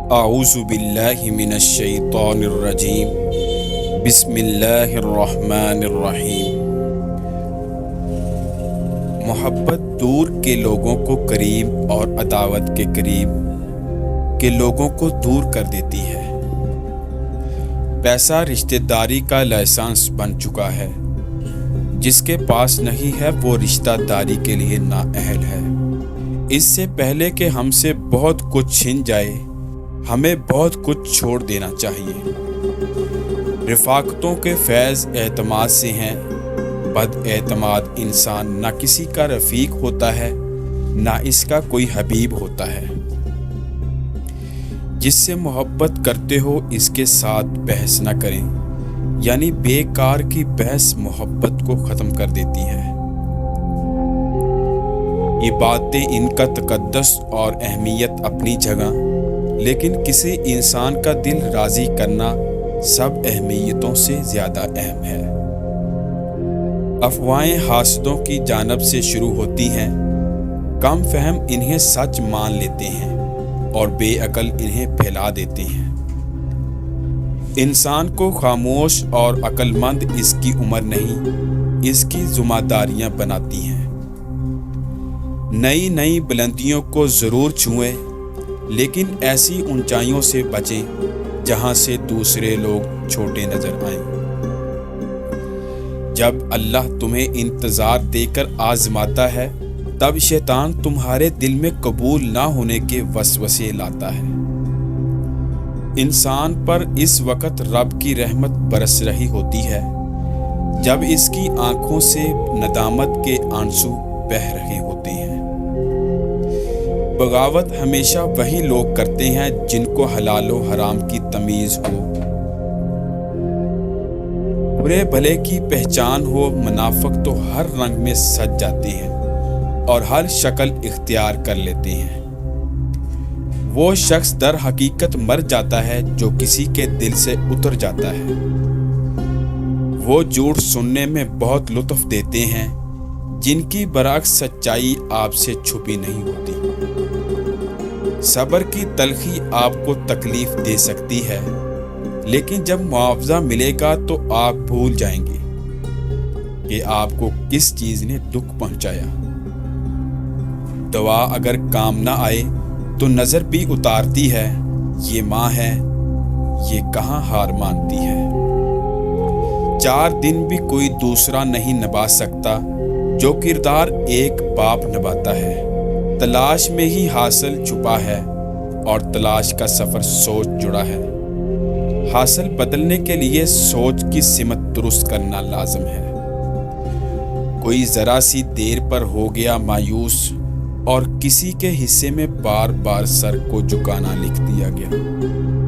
اعوذ باللہ من الشیطان الرجیم بسم اللہ الرحمن الرحیم۔ محبت دور کے لوگوں کو قریب اور عداوت کے قریب کے لوگوں کو دور کر دیتی ہے۔ پیسہ رشتہ داری کا لائسنس بن چکا ہے، جس کے پاس نہیں ہے وہ رشتہ داری کے لیے نااہل ہے۔ اس سے پہلے کہ ہم سے بہت کچھ چھن جائے، ہمیں بہت کچھ چھوڑ دینا چاہیے۔ رفاقتوں کے فیض اعتماد سے ہیں۔ بد اعتماد انسان نہ کسی کا رفیق ہوتا ہے، نہ اس کا کوئی حبیب ہوتا ہے۔ جس سے محبت کرتے ہو اس کے ساتھ بحث نہ کریں، یعنی بیکار کی بحث محبت کو ختم کر دیتی ہے۔ یہ باتیں ان کا تقدس اور اہمیت اپنی جگہ، لیکن کسی انسان کا دل راضی کرنا سب اہمیتوں سے زیادہ اہم ہے۔ افواہیں حاسدوں کی جانب سے شروع ہوتی ہیں۔ کم فہم انہیں سچ مان لیتے ہیں اور بے عقل انہیں پھیلا دیتے ہیں۔ انسان کو خاموش اور عقل مند اس کی عمر نہیں، اس کی ذمہ داریاں بناتی ہیں۔ نئی نئی بلندیوں کو ضرور چھوئیں، لیکن ایسی اونچائیوں سے بچیں جہاں سے دوسرے لوگ چھوٹے نظر آئیں۔ جب اللہ تمہیں انتظار دے کر آزماتا ہے، تب شیطان تمہارے دل میں قبول نہ ہونے کے وسوسے لاتا ہے۔ انسان پر اس وقت رب کی رحمت برس رہی ہوتی ہے، جب اس کی آنکھوں سے ندامت کے آنسو بہہ رہے ہوتے ہیں۔ بغاوت ہمیشہ وہی لوگ کرتے ہیں جن کو حلال و حرام کی تمیز ہو، برے بھلے کی پہچان ہو۔ منافق تو ہر رنگ میں سج جاتے ہیں اور ہر شکل اختیار کر لیتے ہیں۔ وہ شخص در حقیقت مر جاتا ہے جو کسی کے دل سے اتر جاتا ہے۔ وہ جھوٹ سننے میں بہت لطف دیتے ہیں، جن کی برعکس سچائی آپ سے چھپی نہیں ہوتی۔ صبر کی تلخی آپ کو تکلیف دے سکتی ہے، لیکن جب معاوضہ ملے گا تو آپ بھول جائیں گے کہ آپ کو کس چیز نے دکھ پہنچایا۔ دعا اگر کام نہ آئے تو نظر بھی اتارتی ہے، یہ ماں ہے، یہ کہاں ہار مانتی ہے۔ 4 دن بھی کوئی دوسرا نہیں نبھا سکتا جو کردار ایک باپ نبھاتا ہے۔ تلاش میں ہی حاصل چھپا ہے اور تلاش کا سفر سوچ جڑا ہے۔ حاصل بدلنے کے لیے سوچ کی سمت درست کرنا لازم ہے۔ کوئی ذرا سی دیر پر ہو گیا مایوس اور کسی کے حصے میں بار بار سر کو جھکانا لکھ دیا گیا۔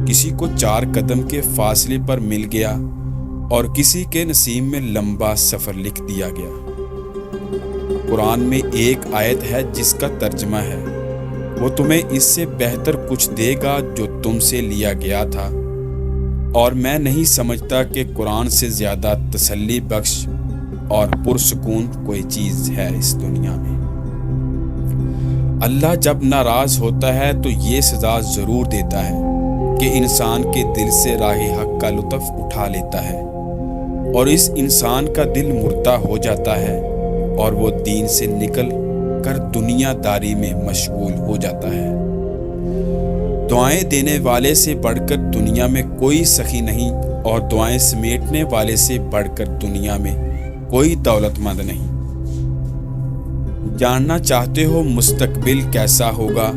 کسی کو 4 قدم کے فاصلے پر مل گیا اور کسی کے نصیب میں لمبا سفر لکھ دیا گیا۔ قرآن میں ایک آیت ہے جس کا ترجمہ ہے، وہ تمہیں اس سے بہتر کچھ دے گا جو تم سے لیا گیا تھا، اور میں نہیں سمجھتا کہ قرآن سے زیادہ تسلی بخش اور پرسکون کوئی چیز ہے اس دنیا میں۔ اللہ جب ناراض ہوتا ہے تو یہ سزا ضرور دیتا ہے کہ انسان کے دل سے راہ حق کا لطف اٹھا لیتا ہے، اور اس انسان کا دل مردہ ہو جاتا ہے اور وہ دین سے نکل کر دنیا داری میں مشغول ہو جاتا ہے۔ دعائیں دینے والے سے بڑھ کر دنیا میں کوئی سخی نہیں، اور دعائیں سمیٹنے والے سے بڑھ کر دنیا میں کوئی دولت مند نہیں۔ جاننا چاہتے ہو مستقبل کیسا ہوگا؟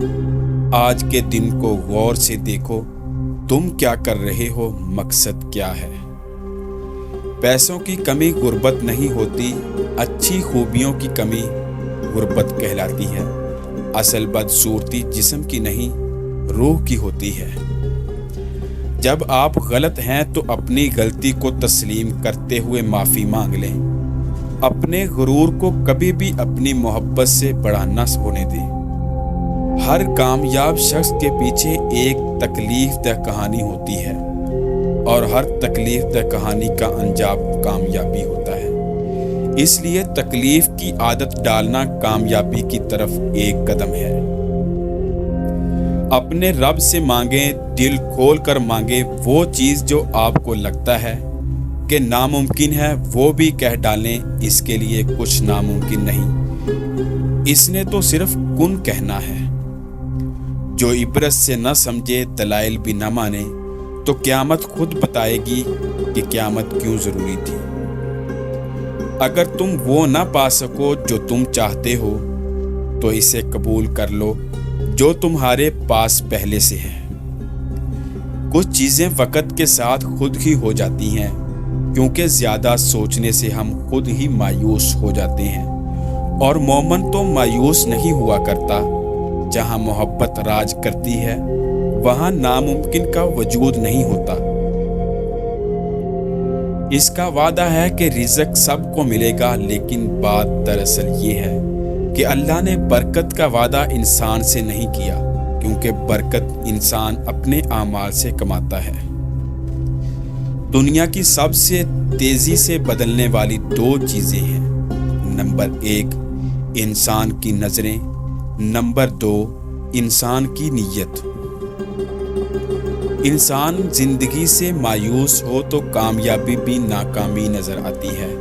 آج کے دن کو غور سے دیکھو، تم کیا کر رہے ہو، مقصد کیا ہے؟ پیسوں کی کمی غربت نہیں ہوتی، اچھی خوبیوں کی کمی غربت کہلاتی ہے۔ اصل بدصورتی جسم کی نہیں، روح کی ہوتی ہے۔ جب آپ غلط ہیں تو اپنی غلطی کو تسلیم کرتے ہوئے معافی مانگ لیں۔ اپنے غرور کو کبھی بھی اپنی محبت سے بڑا نہ ہونے دیں۔ ہر کامیاب شخص کے پیچھے ایک تکلیف دہ کہانی ہوتی ہے، اور ہر تکلیف دہ کہانی کا انجام کامیابی ہوتا ہے۔ اس لیے تکلیف کی عادت ڈالنا کامیابی کی طرف ایک قدم ہے۔ اپنے رب سے مانگیں، دل کھول کر مانگیں۔ وہ چیز جو آپ کو لگتا ہے کہ ناممکن ہے وہ بھی کہہ ڈالیں، اس کے لیے کچھ ناممکن نہیں، اس نے تو صرف کن کہنا ہے۔ جو عبرت سے نہ سمجھے، دلائل بھی نہ مانے، تو قیامت خود بتائے گی کہ قیامت کیوں ضروری تھی۔ اگر تم وہ نہ پا سکو جو تم چاہتے ہو تو اسے قبول کر لو جو تمہارے پاس پہلے سے ہے۔ کچھ چیزیں وقت کے ساتھ خود ہی ہو جاتی ہیں، کیونکہ زیادہ سوچنے سے ہم خود ہی مایوس ہو جاتے ہیں، اور مومن تو مایوس نہیں ہوا کرتا۔ جہاں محبت راج کرتی ہے وہاں ناممکن کا وجود نہیں ہوتا۔ اس کا وعدہ ہے کہ رزق سب کو ملے گا، لیکن بات دراصل یہ ہے کہ اللہ نے برکت کا وعدہ انسان سے نہیں کیا، کیونکہ برکت انسان اپنے اعمال سے کماتا ہے۔ دنیا کی سب سے تیزی سے بدلنے والی دو چیزیں ہیں، نمبر 1 انسان کی نظریں، نمبر 2 انسان کی نیت۔ انسان زندگی سے مایوس ہو تو کامیابی بھی ناکامی نظر آتی ہے۔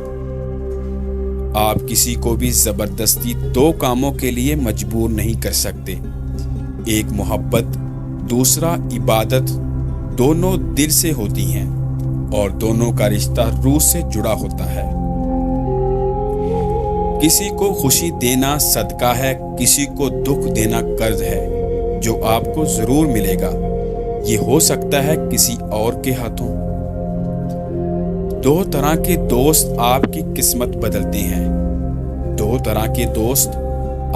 آپ کسی کو بھی زبردستی 2 کاموں کے لیے مجبور نہیں کر سکتے، ایک محبت، دوسرا عبادت، دونوں دل سے ہوتی ہیں اور دونوں کا رشتہ روح سے جڑا ہوتا ہے۔ کسی کو خوشی دینا صدقہ ہے، کسی کو دکھ دینا قرض ہے جو آپ کو ضرور ملے گا، یہ ہو سکتا ہے کسی اور کے ہاتھوں۔ 2 طرح کے دوست آپ کی قسمت بدلتے ہیں، 2 طرح کے دوست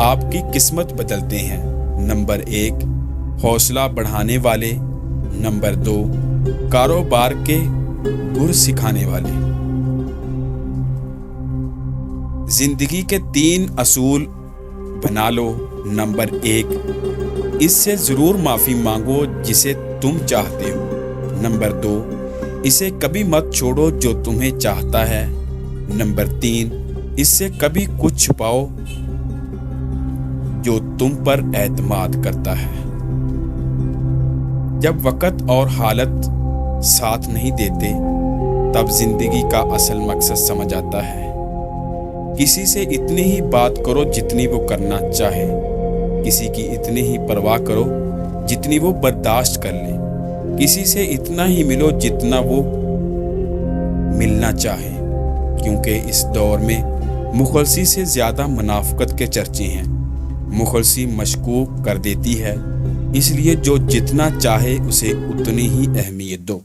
آپ کی قسمت بدلتے ہیں، نمبر 1 حوصلہ بڑھانے والے، نمبر 2 کاروبار کے گر سکھانے والے۔ زندگی کے 3 اصول بنا لو۔ نمبر 1 اس سے ضرور معافی مانگو جسے تم چاہتے ہو، نمبر 2 اسے کبھی مت چھوڑو جو تمہیں چاہتا ہے، نمبر 3 اس سے کبھی کچھ چھپاؤ جو تم پر اعتماد کرتا ہے۔ جب وقت اور حالت ساتھ نہیں دیتے تب زندگی کا اصل مقصد سمجھ آتا ہے۔ کسی سے اتنی ہی بات کرو جتنی وہ کرنا چاہے، کسی کی اتنی ہی پرواہ کرو جتنی وہ برداشت کر لے، کسی سے اتنا ہی ملو جتنا وہ ملنا چاہے، کیونکہ اس دور میں مخلصی سے زیادہ منافقت کے چرچے ہیں۔ مخلصی مشکوک کر دیتی ہے، اس لیے جو جتنا چاہے اسے اتنی ہی اہمیت دو۔